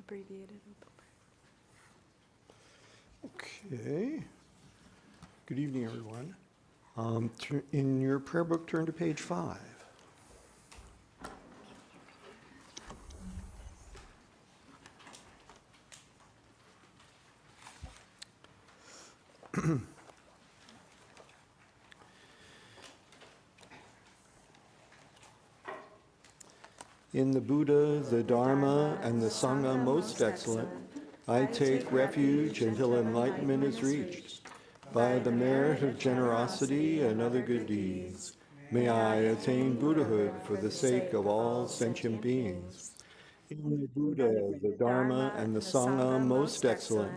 abbreviated. Okay. Good evening, everyone. In your prayer book, turn to page 5. In the Buddha, the Dharma, and the Sangha most excellent, I take refuge until enlightenment is reached. By the merit of generosity and other good deeds, may I attain Buddhahood for the sake of all sentient beings. In the Buddha, the Dharma, and the Sangha most excellent,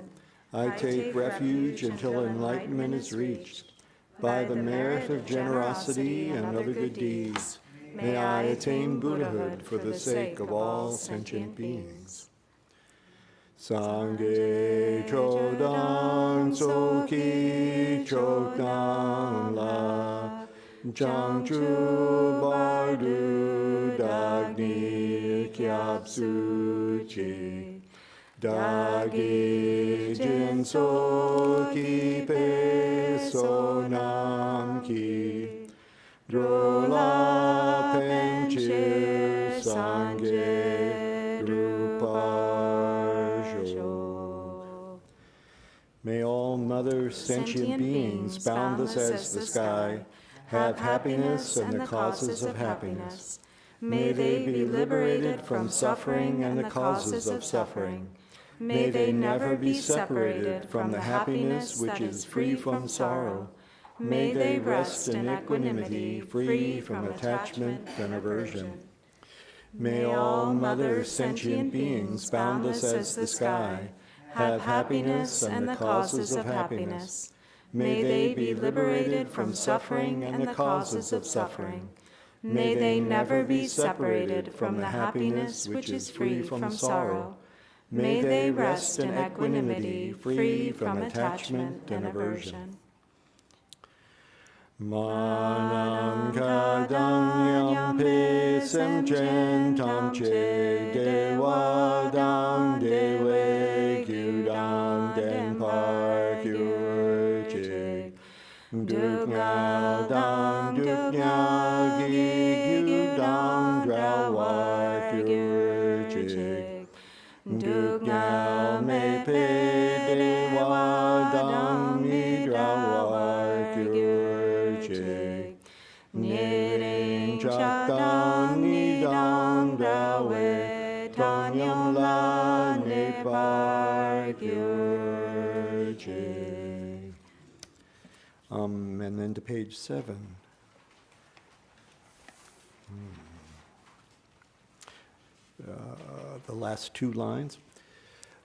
I take refuge until enlightenment is reached. By the merit of generosity and other good deeds, may I attain Buddhahood for the sake of all sentient beings. Sangye Chodang Soki Chokdang La Changchu Bardu Dagni Kyab Suchi Dagi Jin Soki Pe Sonam Ki Drola Penchir Sangye Ruparsho. May all mother sentient beings, boundless as the sky, have happiness and the causes of happiness. May they be liberated from suffering and the causes of suffering. May they never be separated from the happiness which is free from sorrow. May they rest in equanimity, free from attachment and aversion. May all mother sentient beings, boundless as the sky, have happiness and the causes of happiness. May they be liberated from suffering and the causes of suffering. May they never be separated from the happiness which is free from sorrow. May they rest in equanimity, free from attachment and aversion. Manam kadam yampe semchen tamche dewa dang dewe gyudang denpar gyurche duknya dang duknya gi gyudang drawar gyurche duknya me pe dewa dang mi drawar gyurche Niring chakdang nidang dawe tanyam la nepar gyurche. And then to page 7. The last 2 lines.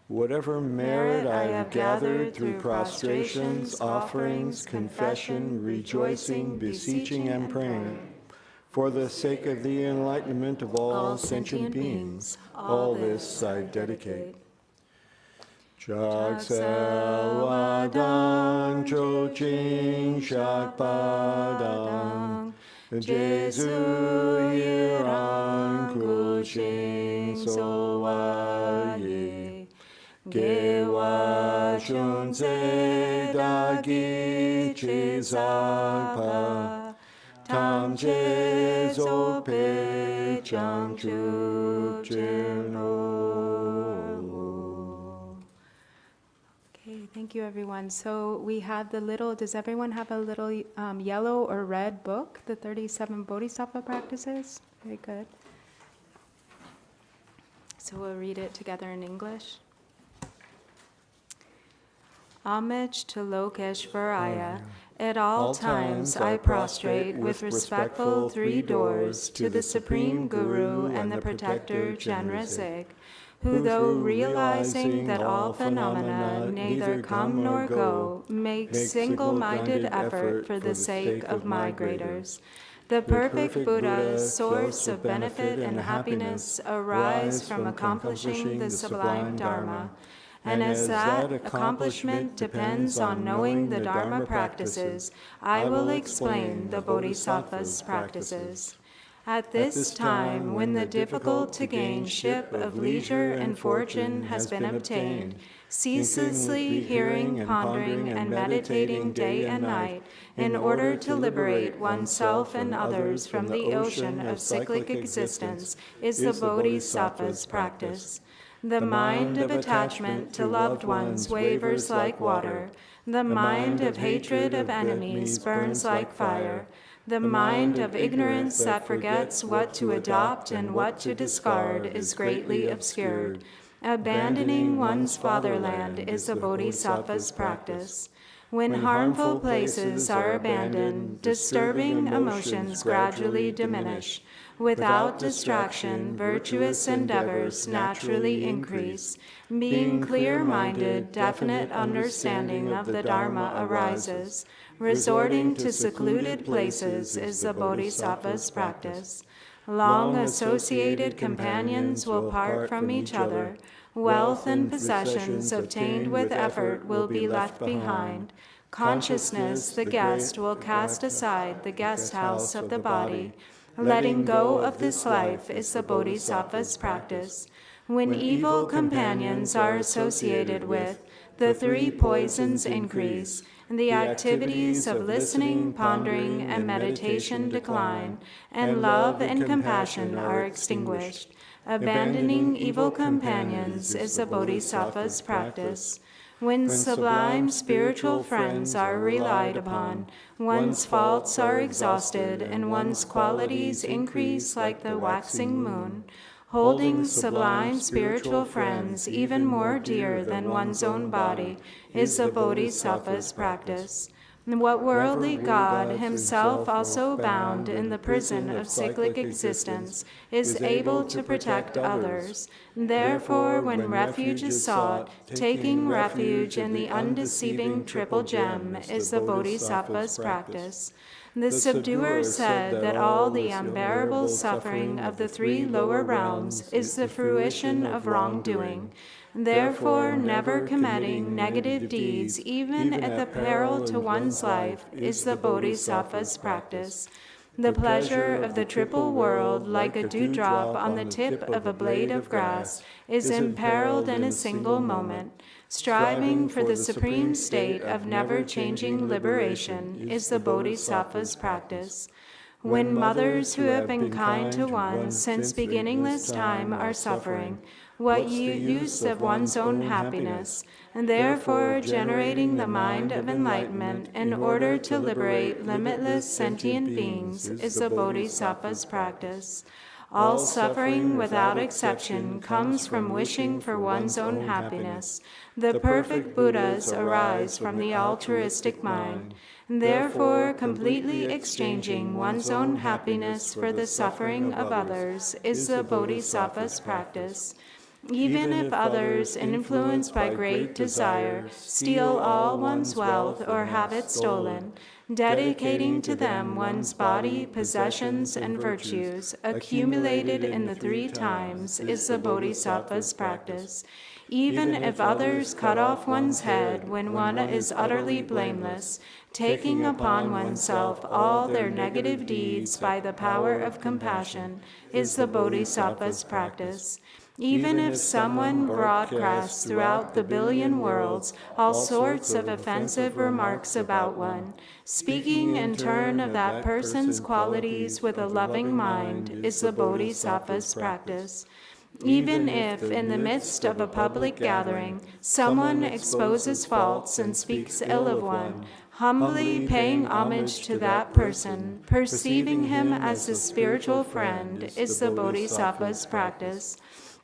Whatever merit I have gathered through prostrations, offerings, confession, rejoicing, beseeching, and praying, for the sake of the enlightenment of all sentient beings, all this I dedicate. Chaksel wadang choching shakpadang, Jesu yiran kuching sowaye. Gewa shunze dagi chizakpa tam jezo pe changchu chino. Okay, thank you everyone. So we have the little, does everyone have a little yellow or red book, the 37 Bodhisattva practices? Very good. So we'll read it together in English. Homage to Lokeshvaraya. At all times I prostrate with respectful 3 doors to the Supreme Guru and the Protector Chenrezig, who though realizing that all phenomena neither come nor go, makes single-minded effort for the sake of migrators. The perfect Buddha, source of benefit and happiness, arise from accomplishing the sublime Dharma. And as that accomplishment depends on knowing the Dharma practices, I will explain the Bodhisattva's practices. At this time, when the difficult-to-gain ship of leisure and fortune has been obtained, ceaselessly hearing, pondering, and meditating day and night, in order to liberate oneself and others from the ocean of cyclic existence, is the Bodhisattva's practice. The mind of attachment to loved ones wavers like water. The mind of hatred of enemies burns like fire. The mind of ignorance that forgets what to adopt and what to discard is greatly obscured. Abandoning one's fatherland is a bodhisattva's practice. When harmful places are abandoned, disturbing emotions gradually diminish. Without distraction, virtuous endeavors naturally increase. Being clear-minded, definite understanding of the Dharma arises. Resorting to secluded places is the bodhisattva's practice. Long associated companions will part from each other. Wealth and possessions obtained with effort will be left behind. Consciousness, the guest, will cast aside the guest house of the body. Letting go of this life is the bodhisattva's practice. When evil companions are associated with, the three poisons increase, and the activities of listening, pondering, and meditation decline, and love and compassion are extinguished. Abandoning evil companions is the bodhisattva's practice. When sublime spiritual friends are relied upon, one's faults are exhausted and one's qualities increase like the waxing moon. Holding sublime spiritual friends even more dear than one's own body is the bodhisattva's practice. What worldly God, himself also bound in the prison of cyclic existence, is able to protect others. Therefore, when refuge is sought, taking refuge in the undeceiving triple gem is the bodhisattva's practice. The subduer said that all the unbearable suffering of the three lower realms is the fruition of wrongdoing. Therefore, never committing negative deeds, even at the peril to one's life, is the bodhisattva's practice. The pleasure of the triple world, like a dewdrop on the tip of a blade of grass, is imperiled in a single moment. Striving for the supreme state of never-changing liberation is the bodhisattva's practice. When mothers who have been kind to one since beginningless time are suffering, what use of one's own happiness, and therefore generating the mind of enlightenment in order to liberate limitless sentient beings is the bodhisattva's practice. All suffering without exception comes from wishing for one's own happiness. The perfect Buddhas arise from the altruistic mind. Therefore, completely exchanging one's own happiness for the suffering of others is the bodhisattva's practice. Even if others, influenced by great desire, steal all one's wealth or have it stolen, dedicating to them one's body, possessions, and virtues, accumulated in the three times, is the bodhisattva's practice. Even if others cut off one's head when one is utterly blameless, taking upon oneself all their negative deeds by the power of compassion, is the bodhisattva's practice. Even if someone broadcasts throughout the billion worlds all sorts of offensive remarks about one, speaking in turn of that person's qualities with a loving mind is the bodhisattva's practice. Even if, in the midst of a public gathering, someone exposes faults and speaks ill of one, humbly paying homage to that person, perceiving him as his spiritual friend, is the bodhisattva's practice.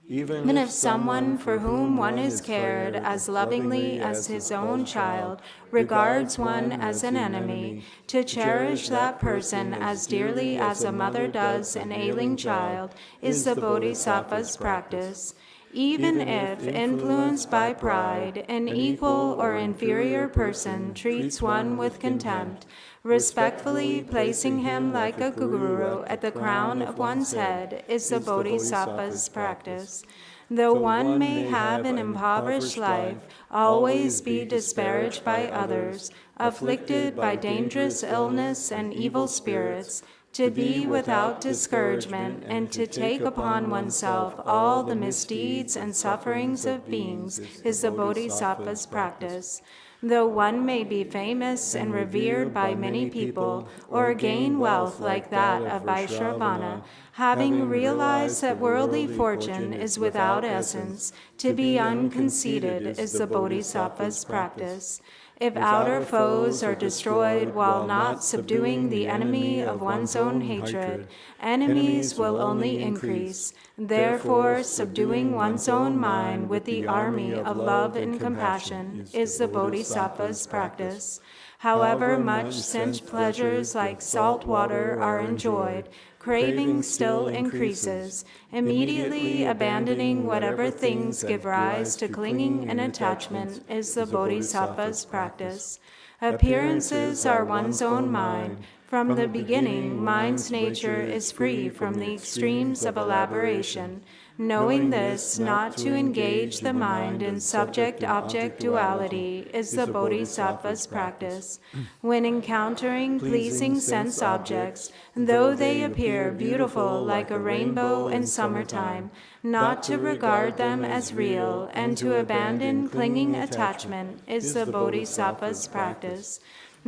Even if someone for whom one is cared as lovingly as his own child regards one as an enemy, to cherish that person as dearly as a mother does an ailing child is the bodhisattva's practice. Even if, influenced by pride, an equal or inferior person treats one with contempt, respectfully placing him like a guru at the crown of one's head is the bodhisattva's practice. Though one may have an impoverished life, always be disparaged by others, afflicted by dangerous illness and evil spirits, to be without discouragement, and to take upon oneself all the misdeeds and sufferings of beings is the Bodhisattva's practice. Though one may be famous and revered by many people, or gain wealth like that of Vaishravana, having realized that worldly fortune is without essence, to be unconceited is the Bodhisattva's practice. If outer foes are destroyed while not subduing the enemy of one's own hatred, enemies will only increase. Therefore, subduing one's own mind with the army of love and compassion is the Bodhisattva's practice. However much sense pleasures like salt water are enjoyed, craving still increases. Immediately abandoning whatever things give rise to clinging and attachment is the Bodhisattva's practice. Appearances are one's own mind. From the beginning, mind's nature is free from the extremes of elaboration. Knowing this, not to engage the mind in subject-object duality is the Bodhisattva's practice. When encountering pleasing sense objects, though they appear beautiful like a rainbow in summertime, not to regard them as real and to abandon clinging attachment is the Bodhisattva's practice.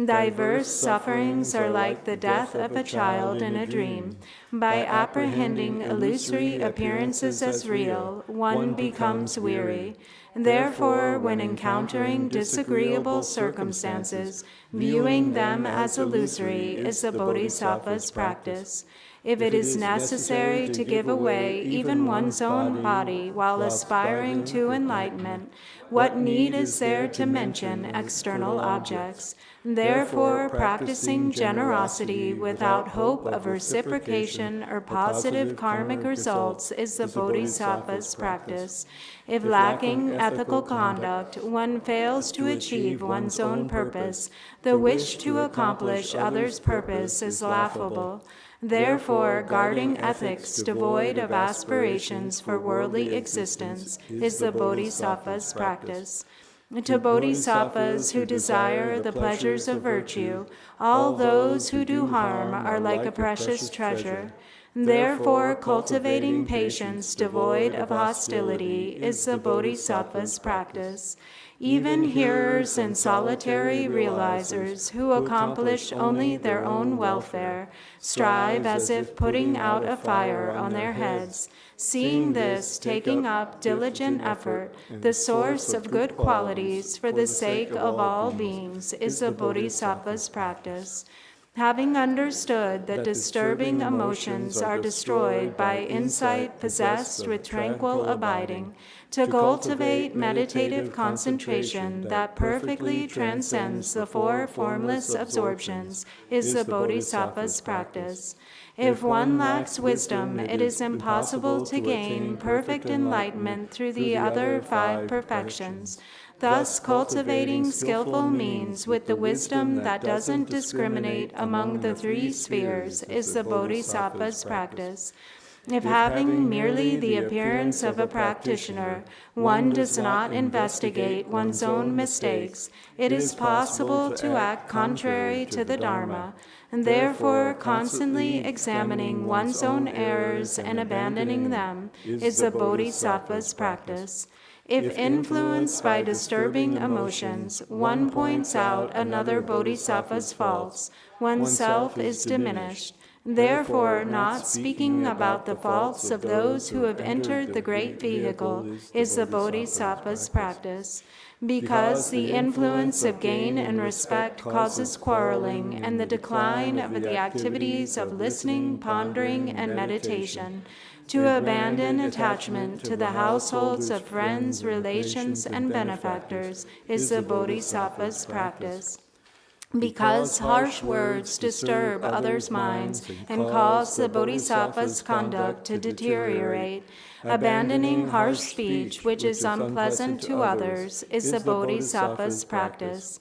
Diverse sufferings are like the death of a child in a dream. By apprehending illusory appearances as real, one becomes weary. Therefore, when encountering disagreeable circumstances, viewing them as illusory is the Bodhisattva's practice. If it is necessary to give away even one's own body while aspiring to enlightenment, what need is there to mention external objects? Therefore, practicing generosity without hope of reciprocation or positive karmic results is the Bodhisattva's practice. If lacking ethical conduct, one fails to achieve one's own purpose, the wish to accomplish others' purpose is laughable. Therefore, guarding ethics devoid of aspirations for worldly existence is the Bodhisattva's practice. To bodhisattvas who desire the pleasures of virtue, all those who do harm are like a precious treasure. Therefore, cultivating patience devoid of hostility is the bodhisattva's practice. Even hearers and solitary realizers who accomplish only their own welfare strive as if putting out a fire on their heads. Seeing this, taking up diligent effort, the source of good qualities for the sake of all beings, is the bodhisattva's practice. Having understood that disturbing emotions are destroyed by insight possessed with tranquil abiding, to cultivate meditative concentration that perfectly transcends the four formless absorptions is the bodhisattva's practice. If one lacks wisdom, it is impossible to gain perfect enlightenment through the other five perfections. Thus, cultivating skillful means with the wisdom that doesn't discriminate among the three spheres is the bodhisattva's practice. If having merely the appearance of a practitioner, one does not investigate one's own mistakes, it is possible to act contrary to the Dharma, and therefore constantly examining one's own errors and abandoning them is the bodhisattva's practice. If influenced by disturbing emotions, one points out another bodhisattva's faults, oneself is diminished. Therefore, not speaking about the faults of those who have entered the great vehicle is the bodhisattva's practice. Because the influence of gain and respect causes quarreling and the decline of the activities of listening, pondering, and meditation, to abandon attachment to the households of friends, relations, and benefactors is the bodhisattva's practice. Because harsh words disturb others' minds and cause the bodhisattva's conduct to deteriorate, abandoning harsh speech which is unpleasant to others is the bodhisattva's practice.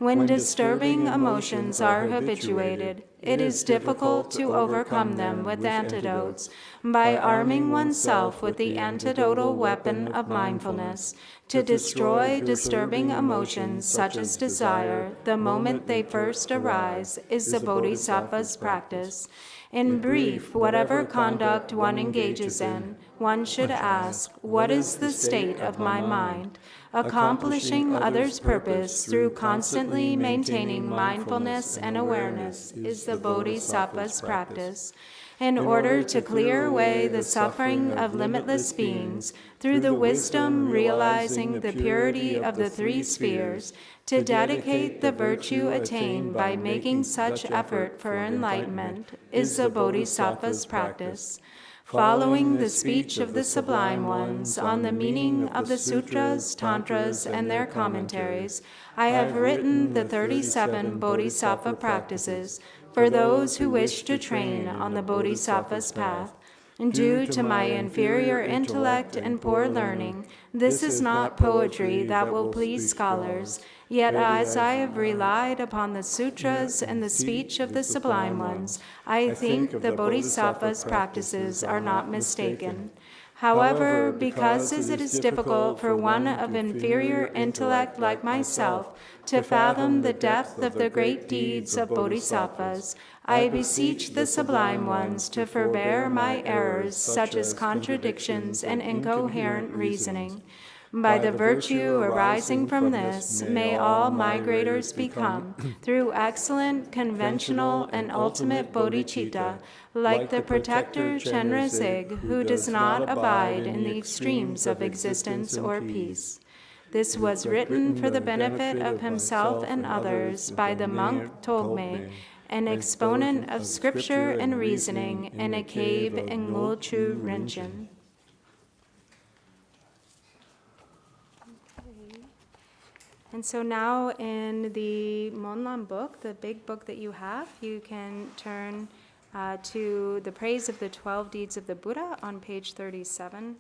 When disturbing emotions are habituated, it is difficult to overcome them with antidotes by arming oneself with the antidotal weapon of mindfulness. To destroy disturbing emotions such as desire, the moment they first arise, is the Bodhisattva's practice. In brief, whatever conduct one engages in, one should ask, what is the state of my mind? Accomplishing others' purpose through constantly maintaining mindfulness and awareness is the Bodhisattva's practice. In order to clear away the suffering of limitless beings, through the wisdom realizing the purity of the three spheres, to dedicate the virtue attained by making such effort for enlightenment, is the Bodhisattva's practice. Following the speech of the Sublime Ones on the meaning of the sutras, tantras, and their commentaries, I have written the 37 Bodhisattva practices for those who wish to train on the Bodhisattva's path. Due to my inferior intellect and poor learning, this is not poetry that will please scholars. Yet as I have relied upon the sutras and the speech of the Sublime Ones, I think the Bodhisattva's practices are not mistaken. However, because it is difficult for one of inferior intellect like myself to fathom the depth of the great deeds of Bodhisattvas, I beseech the Sublime Ones to forbear my errors such as contradictions and incoherent reasoning. By the virtue arising from this, may all migrators become, through excellent, conventional, and ultimate bodhicitta, like the protector Chenrezig, who does not abide in the extremes of existence or peace. This was written for the benefit of himself and others by the monk Togme, an exponent of scripture and reasoning in a cave in Ngulchu Rinchen. And so now in the Monlam book, the big book that you have, you can turn to the Praise of the 12 Deeds of the Buddha on page 37.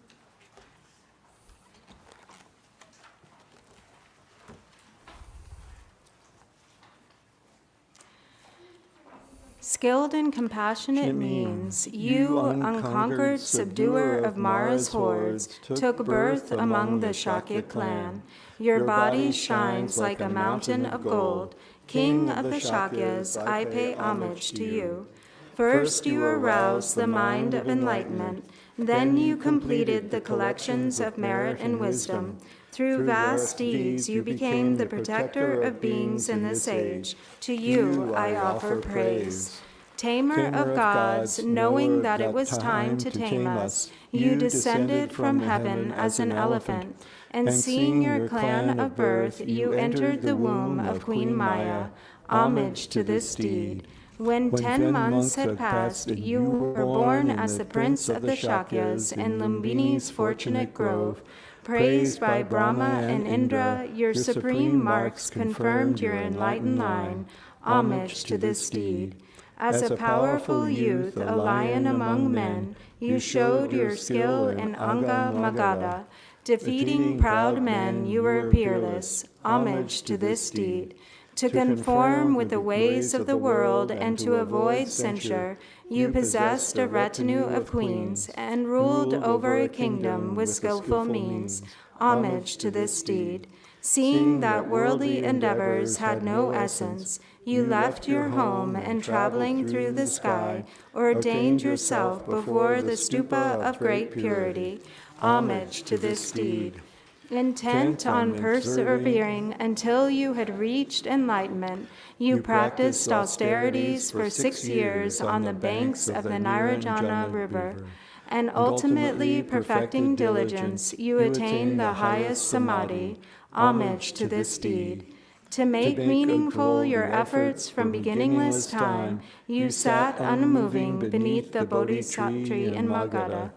Skilled and compassionate means, you, unconquered subduer of Mara's hordes, took birth among the Shakya clan. Your body shines like a mountain of gold. King of the Shakyas, I pay homage to you. First you aroused the mind of enlightenment, then you completed the collections of merit and wisdom. Through vast deeds you became the protector of beings in this age. To you I offer praise. Tamer of gods, knowing that it was time to tame us, you descended from heaven as an elephant, and seeing your clan of birth, you entered the womb of Queen Maya. Homage to this deed. When 10 months had passed, you were born as the prince of the Shakyas in Lumbini's fortunate grove. Praised by Brahma and Indra, your supreme marks confirmed your enlightened line. Homage to this deed. As a powerful youth, a lion among men, you showed your skill in Anga Magadha. Defeating proud men, you were peerless. Homage to this deed. To conform with the ways of the world and to avoid censure, you possessed a retinue of queens and ruled over a kingdom with skillful means. Homage to this deed. Seeing that worldly endeavors had no essence, you left your home and traveling through the sky, ordained yourself before the stupa of great purity. Homage to this deed. Intent on persevering until you had reached enlightenment, you practiced austerities for 6 years on the banks of the Narayana River, and ultimately perfecting diligence, you attained the highest samadhi. Homage to this deed. To make meaningful your efforts from beginningless time, you sat unmoving beneath the Bodhisattva tree in Magadha,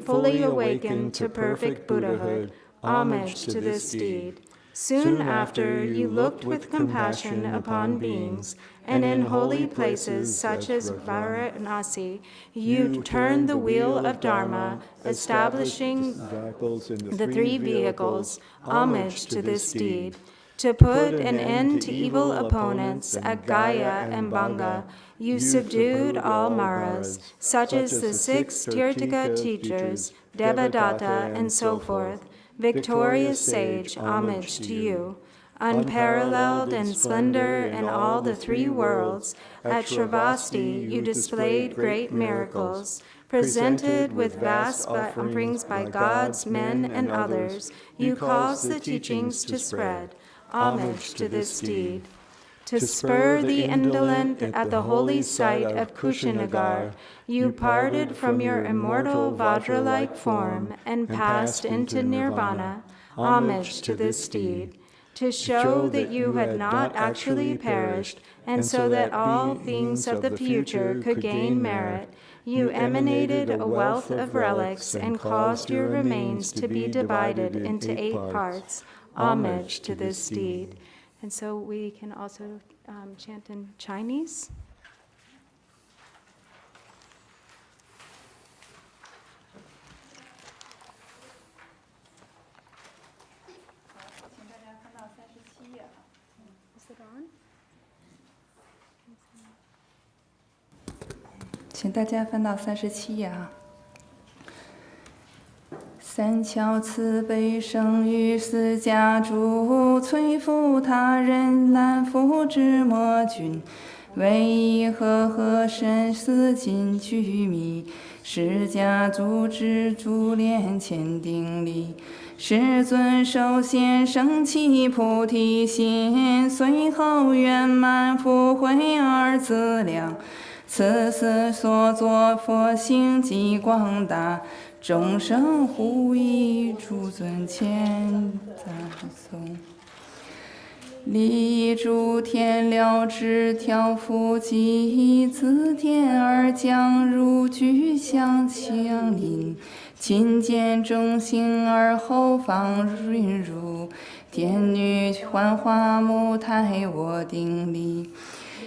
fully awakened to perfect Buddhahood. Homage to this deed. Soon after, you looked with compassion upon beings, and in holy places such as Varanasi, you turned the wheel of Dharma, establishing the 3 vehicles. Homage to this deed. to put an end to evil opponents at Gaya and Banga. You subdued all Maras, such as the 6 Tirtaka teachers, Devadatta, and so forth. Victorious sage, homage to you. Unparalleled in splendor in all the 3 worlds, at Shravasti you displayed great miracles. Presented with vast offerings by gods, men, and others, you caused the teachings to spread. Homage to this deed. To spur the indolent at the holy site of Kushinagar, you parted from your immortal Vajra-like form and passed into Nirvana. Homage to this deed. To show that you had not actually perished, and so that all beings of the future could gain merit, you emanated a wealth of relics and caused your remains to be divided into 8 parts. Homage to this deed. And so we can also chant in Chinese. Is it on? 请大家翻到37页啊。三桥慈悲生于四家主，摧伏他人难服之魔君。唯一和身思尽居密，释家族之主炼千定力。世尊首先升起菩提心，随后圆满复会2资粮。此次所作佛性极广大，众生呼以诸尊前赞颂。离诸天了知调伏及自天而降入具相相临，亲见众星而后方云入，天女幻化母胎我定力。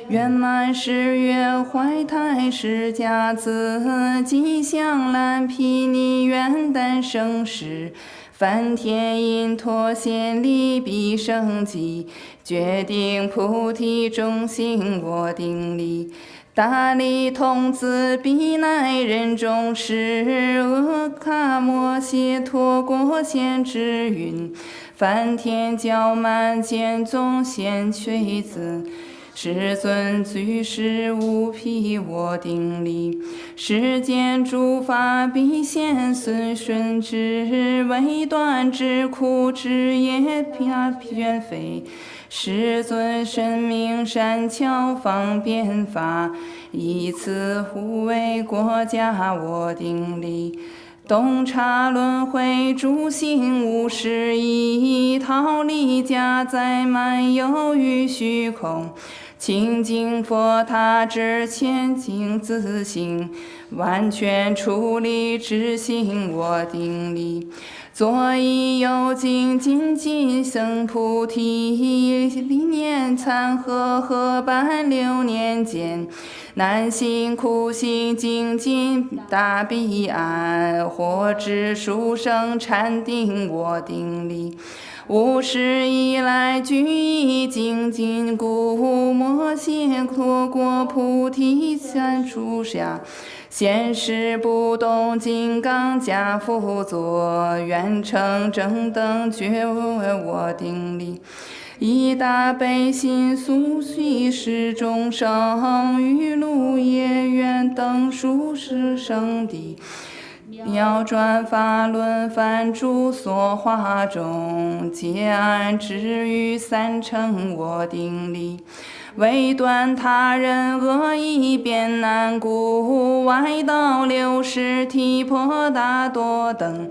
圆满誓愿怀胎释家子，吉祥蓝毗尼元旦生时，梵天因陀显力必生机，决定菩提中心我定力。大力童子必乃人中持，阿卡摩羯陀国贤之云，梵天教满见宗贤垂子。世尊居士无披我定力，世间诸法必现顺之，唯断之苦之业偏非。世尊神明善巧方便法，以此护卫国家我定力。洞察轮回诸行无始意，逃离家在漫游于虚空。清净佛他之前净自性，完全处理之心我定力。作意有精精进生菩提，历年参合伴6年间，难行苦行精进大彼岸，或知殊胜禅定我定力。无始以来具以精进故，摩羯陀国菩提三处下，现世不动金刚加辅佐，愿成正等觉我定力。以大悲心速续使众生，于路业愿等殊世圣地。妙转法轮梵诸所化中，皆安置于3乘我定力。为断他人恶意变难故，外道6世提婆达多等，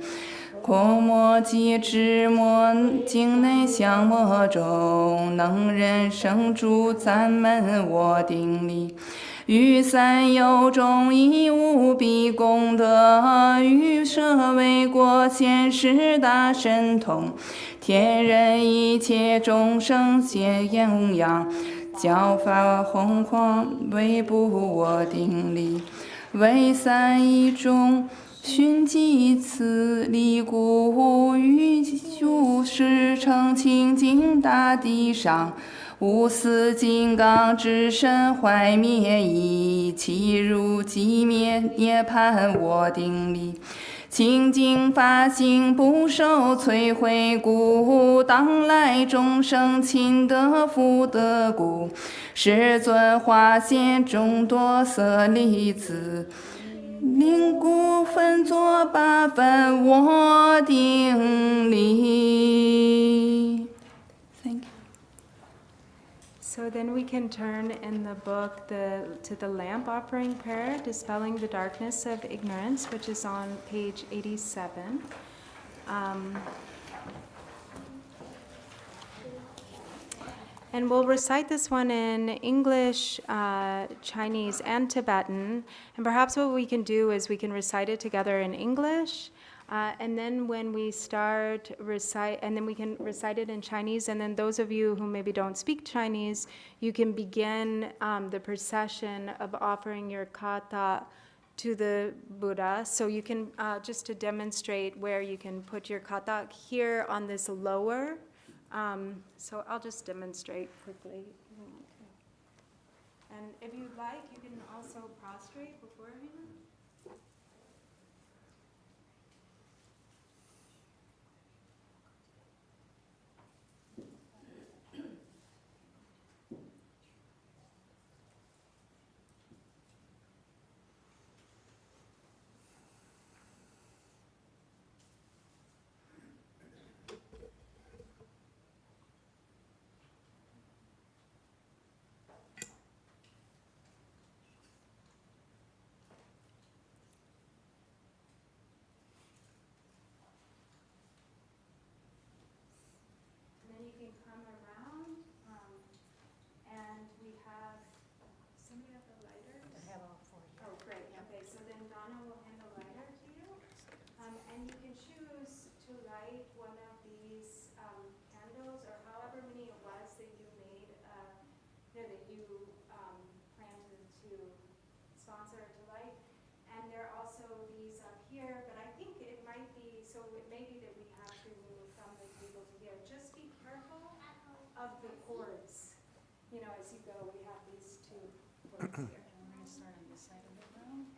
空摩羯智摩境内相摩中，能人生诸赞门我定力。于3有中以无比功德，于舍为国贤士大神通，天人一切众生皆供养，教法弘狂为不我定力。为3一中寻迹此离故，于诸始成清净大地上，无私金刚之身坏灭意，其如寂灭涅槃我定力。清净法性不受摧毁故，当来众生亲得福德故，世尊化现众多舍利子，令故分作八分我定力。Thank you. So then we can turn in the book to the lamp offering prayer, Dispelling the Darkness of Ignorance, which is on page 87. And we'll recite this one in English, Chinese, and Tibetan. And perhaps what we can do is we can recite it together in English. And then when we start and then we can recite it in Chinese. And then those of you who maybe don't speak Chinese, you can begin the procession of offering your kata to the Buddha. So you can, just to demonstrate where you can put your kata here on this lower. So I'll just demonstrate quickly. And if you'd like, you can also prostrate beforehand.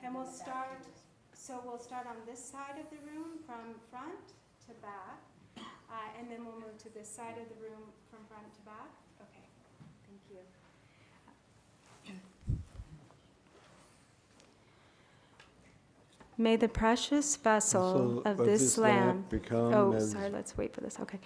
And we'll start on this side of the room from front to back, and then we'll move to this side of the room from front to back. Okay, thank you. May the precious vessel of this lamp become let's wait for this. Okay.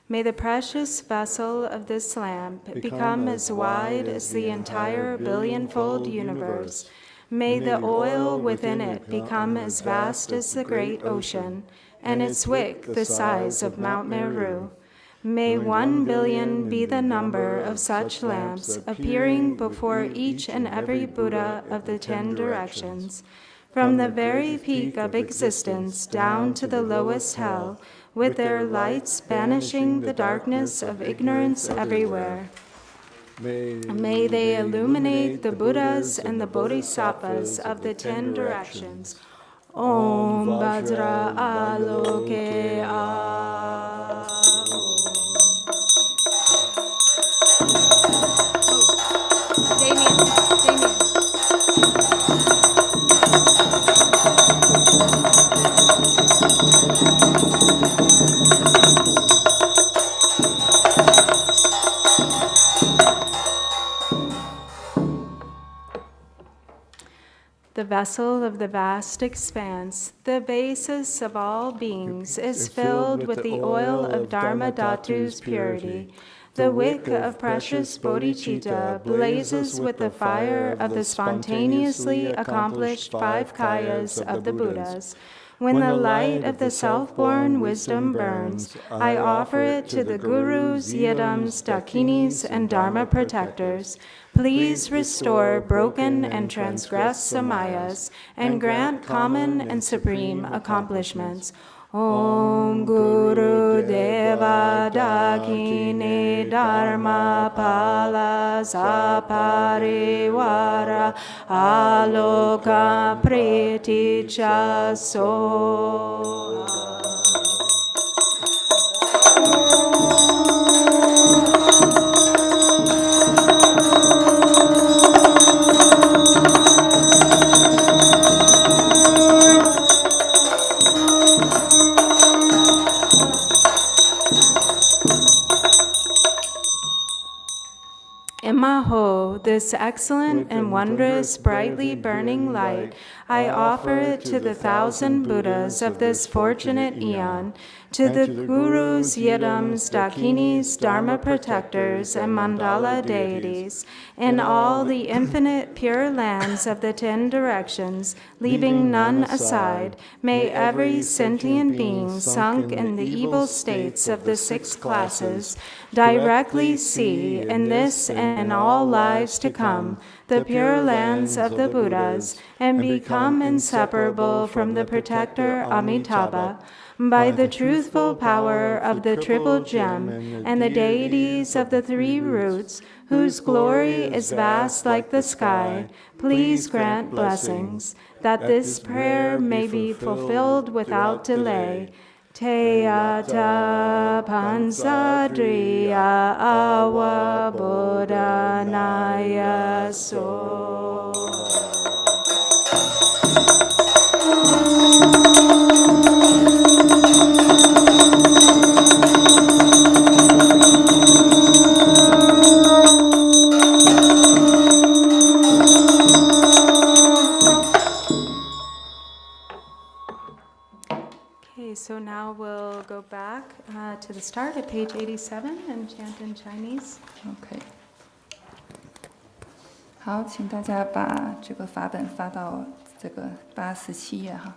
May the precious vessel of this lamp become as wide as the entire billion-fold universe. May the oil within it become as vast as the great ocean, and its wick the size of Mount Meru. May 1 billion be the number of such lamps appearing before each and every Buddha of the 10 directions, from the very peak of existence down to the lowest hell, with their lights banishing the darkness of ignorance everywhere. May they illuminate the Buddhas and the Bodhisattvas of the 10 directions. Om Vajra Aloke A. Damien. The vessel of the vast expanse, the basis of all beings, is filled with the oil of Dharma Dhatu's purity. The wick of precious bodhicitta blazes with the fire of the spontaneously accomplished 5 kayas of the Buddhas. When the light of the self-born wisdom burns, I offer it to the gurus, yidams, dakinis, and dharma protectors. Please restore broken and transgressed samayas and grant common and supreme accomplishments. Om Guru Deva Dakini Dharma Pala Saparivara Aloka Priticha Soha. Imaho, this excellent and wondrous, brightly burning light, I offer it to the 1,000 Buddhas of this fortunate eon, to the Gurus, Yidams, Dakinis, Dharma protectors, and Mandala deities, in all the infinite pure lands of the 10 directions, leaving none aside. May every sentient being sunk in the evil states of the 6 classes directly see, in this and all lives to come, the pure lands of the Buddhas, and become inseparable from the protector Amitabha, by the truthful power of the triple gem and the deities of the 3 roots, whose glory is vast like the sky. Please grant blessings, that this prayer may be fulfilled without delay. Teyata Pansadriya Awa Bodhanaya So. So now we'll go back to the start at page 87 and chant in Chinese. OK， 好，请大家把这个法本发到这个87页哈。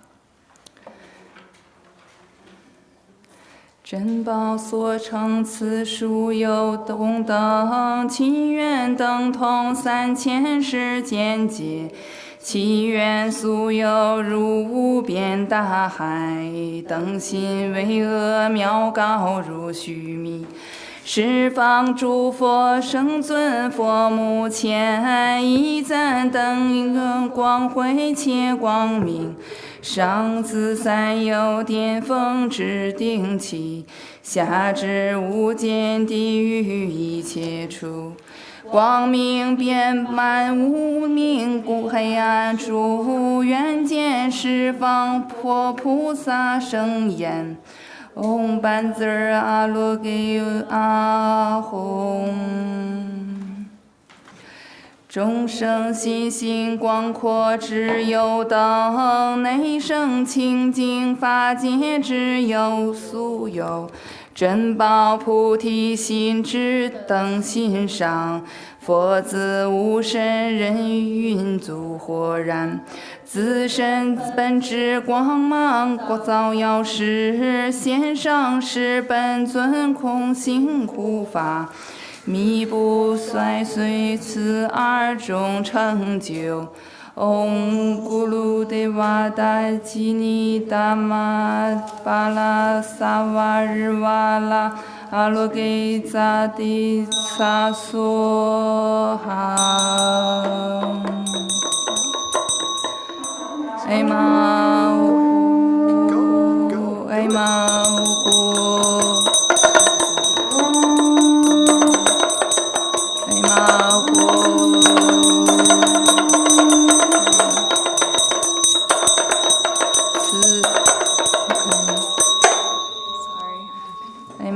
珍宝所成此书有功等，其愿等同3000世间界。其愿素有如无边大海，等心巍峨渺高如须弥。十方诸佛圣尊佛目前，一赞等光辉且光明。上自三有巅峰之顶起，下至无间地狱一切处。光明遍满无明故黑暗处，愿见十方佛菩萨圣言。唵班滋儿阿罗给阿吽。众生心性广阔之有等，内生清净法界之有素有。珍宝菩提心之等心上，佛子无身人云足火然，自身本质光芒照耀时，现上是本尊空性护法，弥不衰随此二种成就。唵咕噜德瓦达基尼达玛巴拉萨瓦日瓦拉阿罗给扎迪萨梭哈。哎妈呜，哎妈呜，哎妈呜。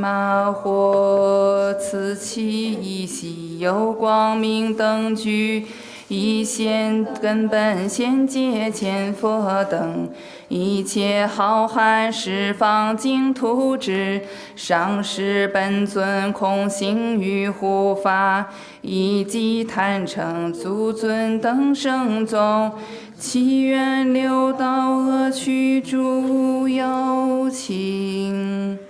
马或此其一系有光明灯具，一现根本现界前佛等，一切浩瀚十方净土之上师本尊空性与护法，以及坛城祖尊等圣宗，其愿六道恶趣诸有情。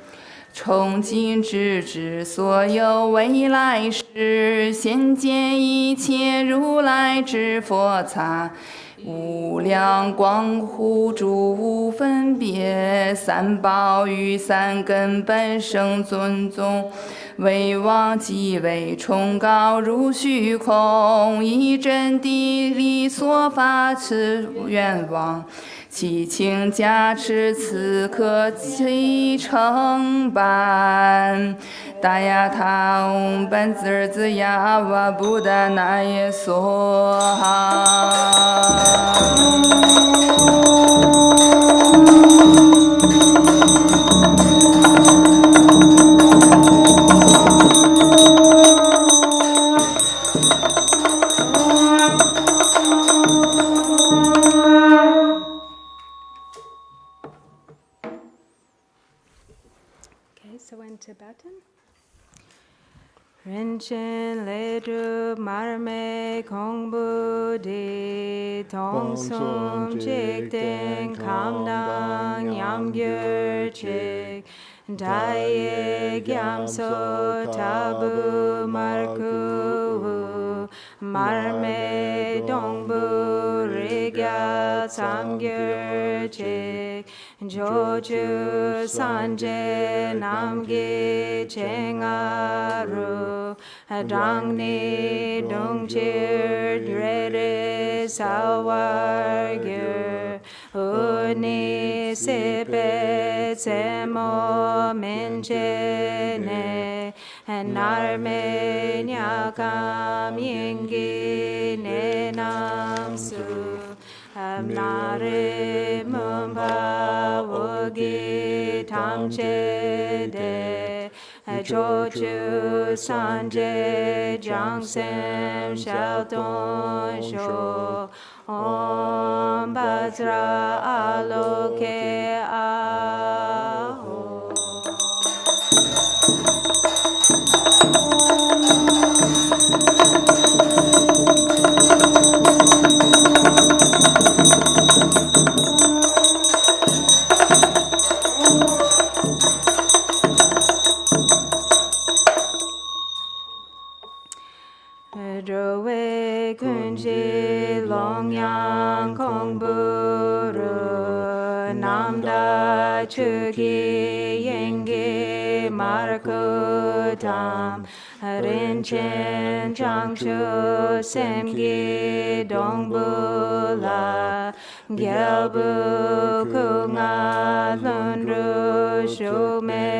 从今直至所有未来世，现见一切如来之佛刹，无量光护诸分别，三宝与三根本生尊宗，为王即为崇高如虚空，一真谛理所发此愿望。其情加持此刻其成办，大雅他唵班滋儿滋呀哇布达那耶梭哈。Rinchen ledru marme kongbu di tong sum chik ting kam dang yam gyur chik daye gyam so tabu marku marme dongbu rigya sam gyur chik joju sanje namgi chengaru Dangni dongchir drede sawargyur Uni sipet semo menchene Narme nyakam yingi nenamsu Nare mumba wogi tamchede Joju sanje jangsem shalton sho Om Bajra aloke aho Drowe kunji longyang kongburu namda chugi yengi markutam rinchen changshu semgi dongbula gyalbu kunga lundru shume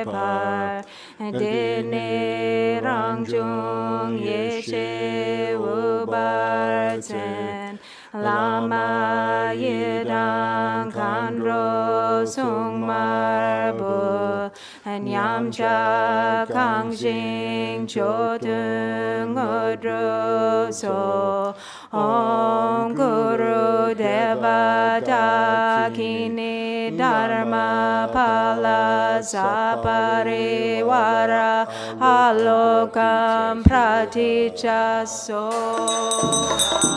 par Dene rangjung yeshe ubarten Lama yedang kanro sung marbu Nyamcha kangjing chotung udru so Om Guru Deva Dakini Dharma Pala Saparivara Alokam Praticha Soha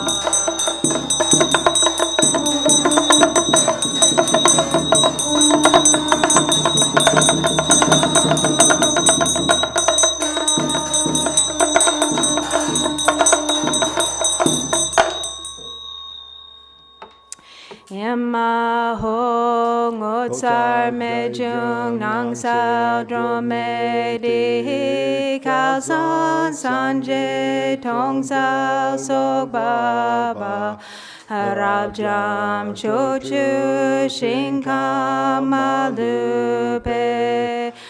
Emma ho ngotsar mejung nang sao drome di kalsan sanje tong sao sok baba Rabjam chochu shinkam malupe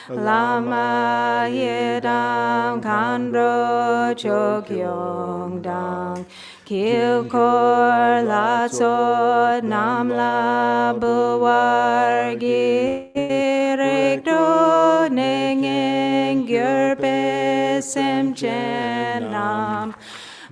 lama yedam kandro chokyong dang Kilkor latsot namla buwargi rekdo nengeng gyurpe semchenam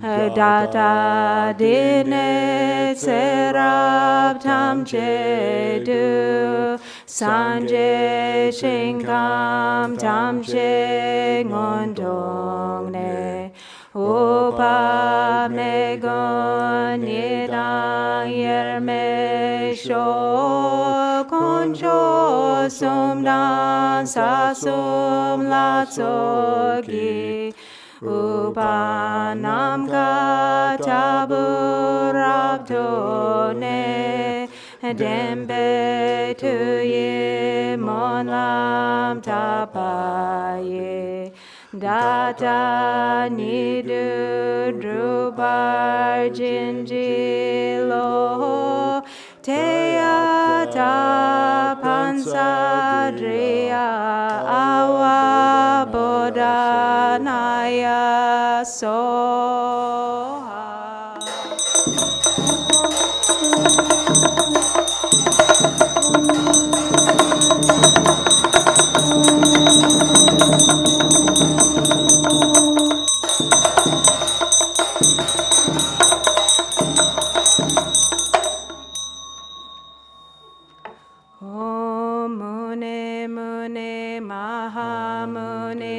Data dine serab tamche du Sanje shinkam tamche ngondongne Upa megon yedang yerme sho koncho sumdan sasum latsogi Upa namka taburabdone dembe tuye monlam tapaye Data nidu drubar jinjilo Teata pansadriya awa bodhanaya soha Om Mune Mune Mahamune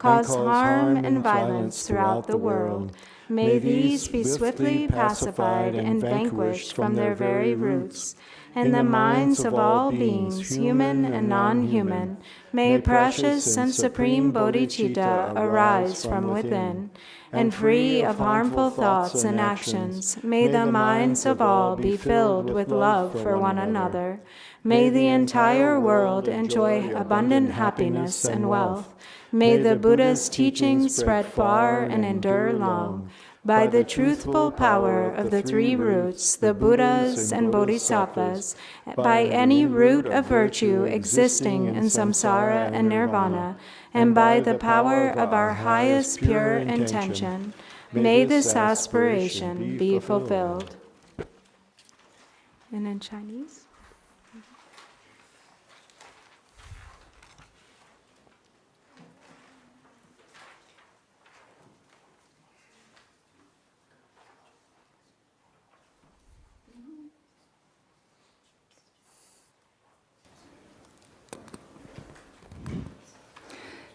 cause harm and violence throughout the world. May these be swiftly pacified and vanquished from their very roots. In the minds of all beings, human and non-human, may precious and supreme bodhicitta arise from within, and free of harmful thoughts and actions, may the minds of all be filled with love for one another. May the entire world enjoy abundant happiness and wealth. May the Buddha's teachings spread far and endure long. By the truthful power of the three roots, the Buddhas and Bodhisattvas, by any root of virtue existing in samsara and nirvana, and by the power of our highest pure intention, may this aspiration be fulfilled. And in Chinese?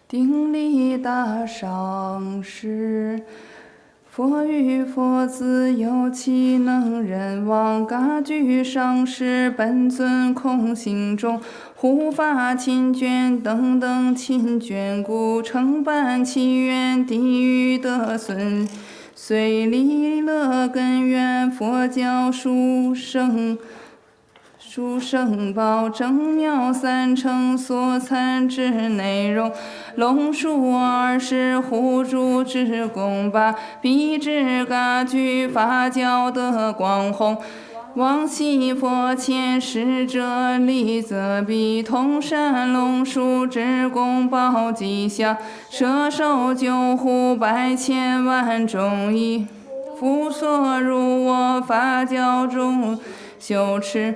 顶礼大上师，佛与佛子有其能人王嘎举上师，本尊空性中护法亲眷等等亲眷故，承办其愿地狱得孙，遂离乐根源佛教殊胜报正妙三乘所参之内容，龙树20护主之功把彼之嘎举法教的光弘。往昔佛前使者礼则比通山龙树之功报吉祥，摄受救护百千万众义，复所入我法教中修持。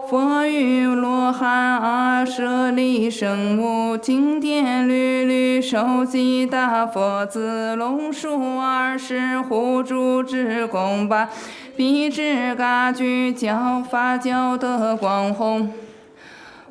佛与罗汉阿舍利圣母，经典屡屡收集大佛子，龙树20护主之功把彼之嘎举教法教的光弘。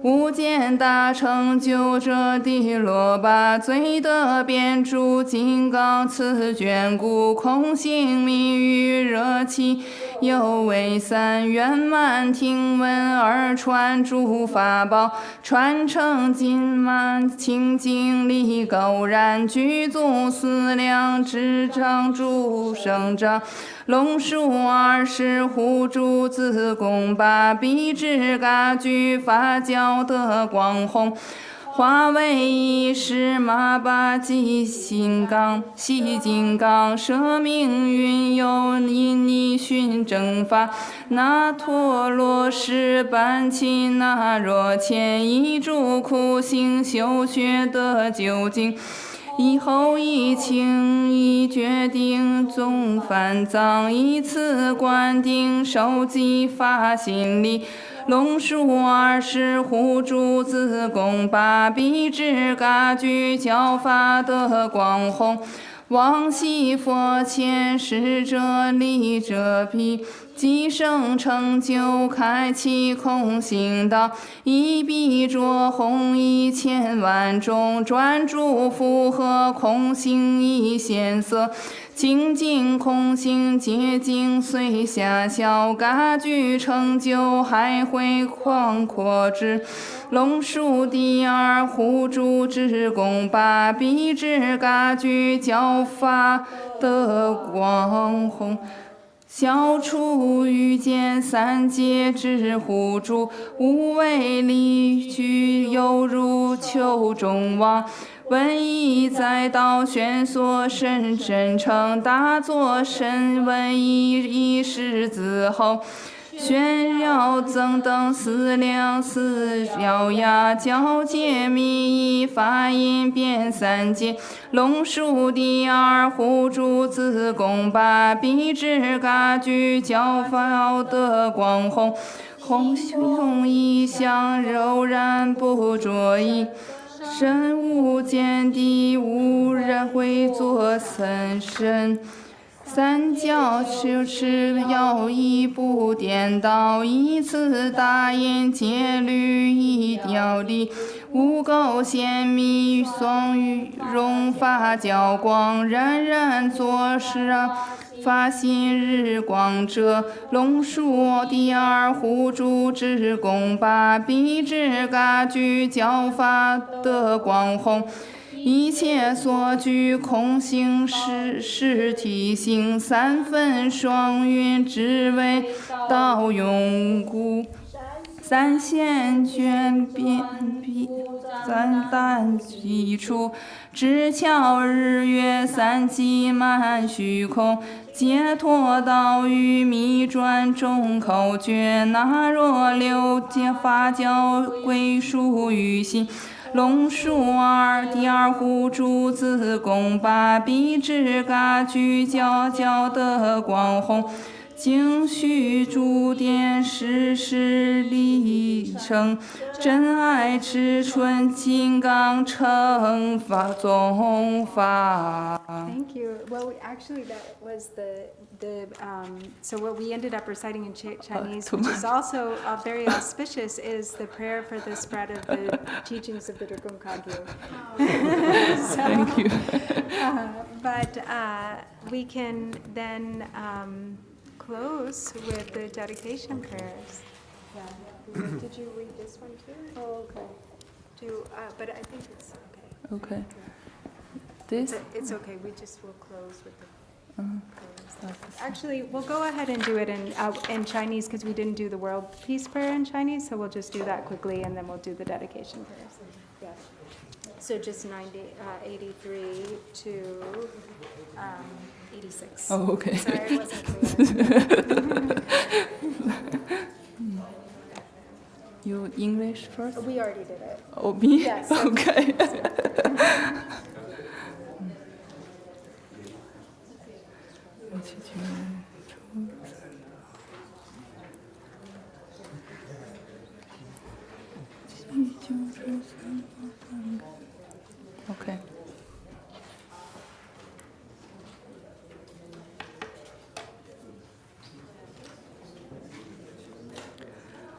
无间大成就者地罗巴，最得遍诸金刚此眷顾，空性密语热气有为三圆满听闻而传诸法宝，传承金满清净力垢然，具足思量智障诸生长。龙树20护主自贡把彼之嘎举法教的光弘，化为一时马巴即金刚，系金刚舍命运有因你寻正法，那陀罗什班齐那若前一诸苦行修学得究竟。以后一情一决定总梵藏，以此观定受集法心力，龙树20护主自贡把彼之嘎举教法的光弘。往昔佛前使者礼者彼，即生成就开启空性道，以彼着弘1000万种专诸符合空性一显色，清净空性洁净虽狭小，嘎举成就还会广阔之。龙树第2护主之功把彼之嘎举教法的光弘。消除欲见三界之护主，无为离居犹如丘中王。闻一在道宣所甚真诚，大作深闻一世子后。宣耀增等思量思耀呀，教解密意法音遍三界。龙树第2护主自贡把彼之嘎举教法的光弘，弘胸一向柔然不着意，身无见地无人会作三身。三教持要义不颠倒，以此大言戒律一条理，无垢显密，双玉容法教光，冉冉作事发心日光者，龙树第二护主之功，把彼之嘎具教法的光弘。一切所具空性实体性，三分双运只为道永固。三线卷边壁，三淡基础，直窍日月，三际满虚空，解脱道与密转众口诀，那若六界法教归属于心。龙树第二护主子宫，把彼之嘎具教的光弘。经须诸殿世世历程，真爱赤纯金刚乘法宗法。 Thank you. Well, actually, that was so what we ended up reciting in Chinese, which is also very auspicious, is the prayer for the spread of the teachings of the Dragung Kagyu. Thank you. But we can then close with the dedication prayers. Yeah. Did you read this one too? Oh, okay. But I think it's okay. Okay. This? It's okay. We just will close with the prayers. Actually, we'll go ahead and do it in Chinese because we didn't do the world peace prayer in Chinese, so we'll just do that quickly and then we'll do the dedication prayers. Yeah. So just 83 to 86. Oh, okay. Sorry, it wasn't clear. You English first? We already did it. Oh, me? Yes. Okay. Okay.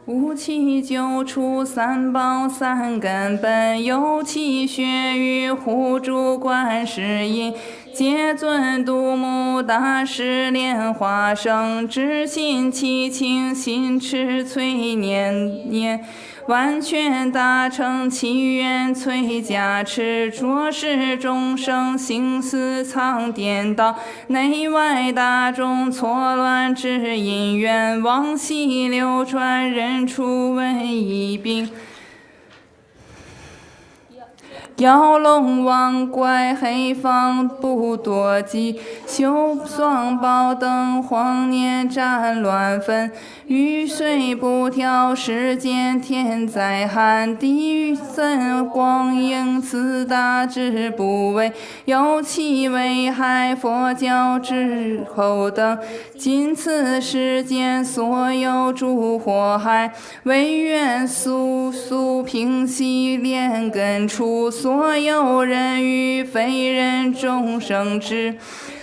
无其九处三宝三根本，有其学于护主观世音，皆尊度母大师莲花生，知心其情心持催念。完全达成祈愿催加持，着实众生心思藏颠倒，内外大众错乱之因缘，往昔流传人畜瘟疫病。妖龙王怪黑方不多计，修双宝等荒年战乱纷，雨水不调，世间天灾寒，地狱怎光影自大之不为，有其危害佛教之后等，今此世间所有诸祸害，唯愿速平息连根除，所有人与非人众生之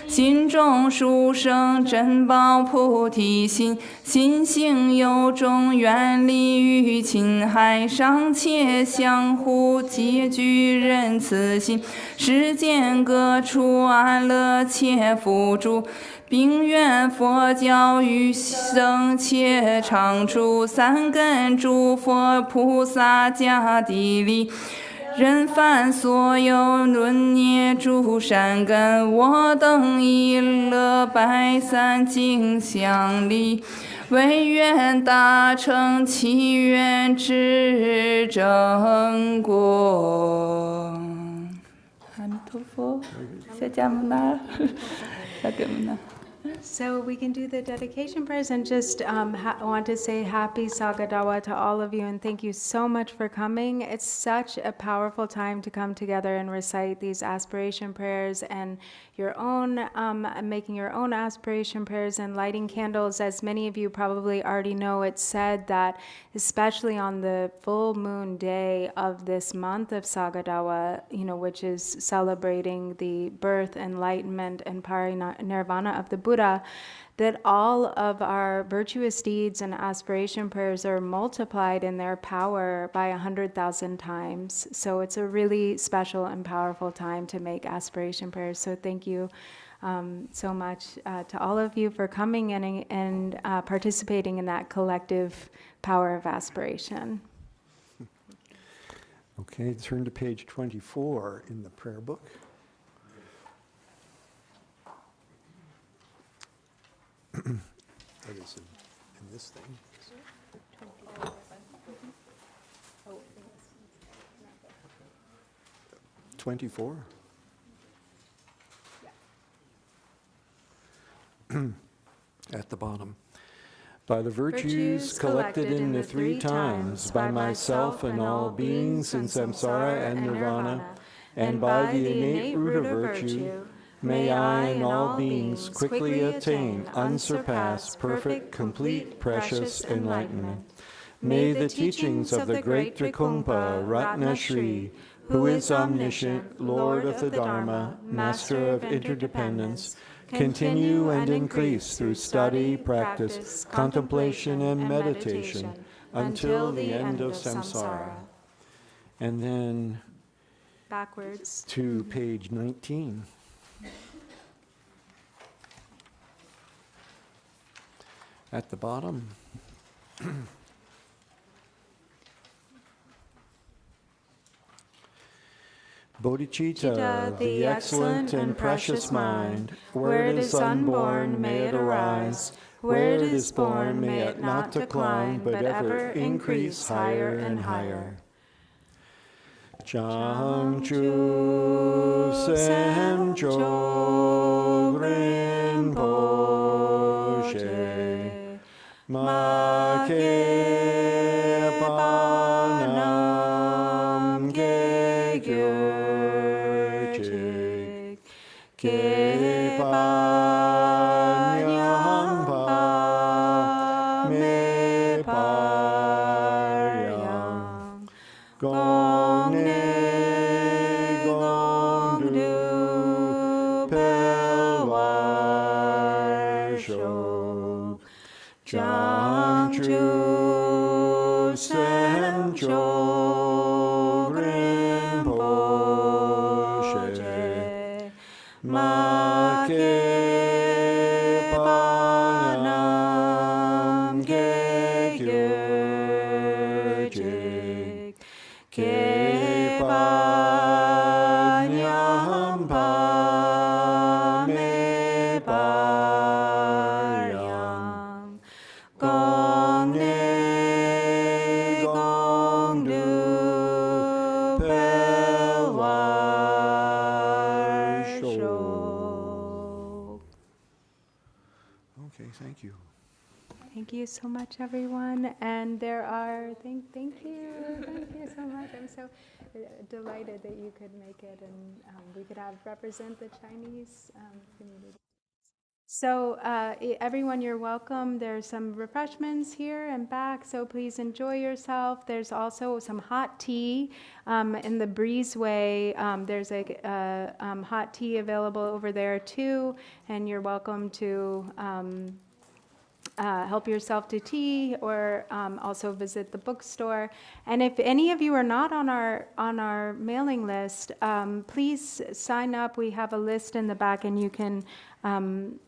心中殊生珍宝菩提心，心性有种远离于侵害，尚且相互结具仁慈心，世间各处安乐且福助，并愿佛教与生且常住，三根诸佛菩萨加地利。人凡所有论孽诸善根，我等一乐百三经相离，唯愿达成祈愿之正果。阿弥陀佛，释迦牟尼，萨迦牟尼。So we can do the dedication prayers and just want to say happy Saga Dawa to all of you and thank you so much for coming. It's such a powerful time to come together and recite these aspiration prayers and your own, making your own aspiration prayers and lighting candles. As many of you probably already know, it's said that especially on the full moon day of this month of Saga Dawa, which is celebrating the birth, enlightenment, and parinirvana of the Buddha, Dawa, that all of our virtuous deeds and aspiration prayers are multiplied in their power by 100,000 times. So it's a really special and powerful time to make aspiration prayers. So thank you so much to all of you for coming and participating in that collective power of aspiration. Okay, turn to page 24 in the prayer book. That is in this thing. 24? At the bottom. By the virtues collected in the three times, by myself and all beings in samsara and nirvana, and by the innate root of virtue, may I and all beings quickly attain unsurpassed, perfect, complete, precious enlightenment. May the teachings of the great Trikungpa Ratna Shri, who is omniscient, Lord of the Dharma, Master of interdependence, continue and increase through study, practice, contemplation, and meditation until the end of samsara. And then backwards to page 19. At the bottom. Bodhicitta, the excellent and precious mind, where it is unborn, may it arise. Where it is born, may it not decline, but ever increase higher and higher. Changchu Sencho Rinpoche Ma Ke Panam Ge Gyurchik Ke Panyam Pa Me Paryam Gong Ne Gong Du Pelwar Shok Changchu Sencho Rinpoche Ma Ke Panam Ge Gyurchik Ke Panyam Pa Me Paryam Gong Ne Gong Du Pelwar Shok. Okay, thank you. Thank you so much, everyone. And there are, thank you so much. I'm so delighted that you could make it and we could represent the Chinese community. So everyone, you're welcome. There's some refreshments here and back, so please enjoy yourself. There's also some hot tea in the breezeway. There's a hot tea available over there too, and you're welcome to help yourself to tea or also visit the bookstore. And if any of you are not on our mailing list, please sign up. We have a list in the back, and you can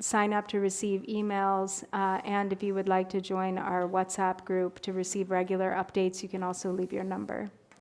sign up to receive emails. And if you would like to join our WhatsApp group to receive regular updates, you can also leave your number.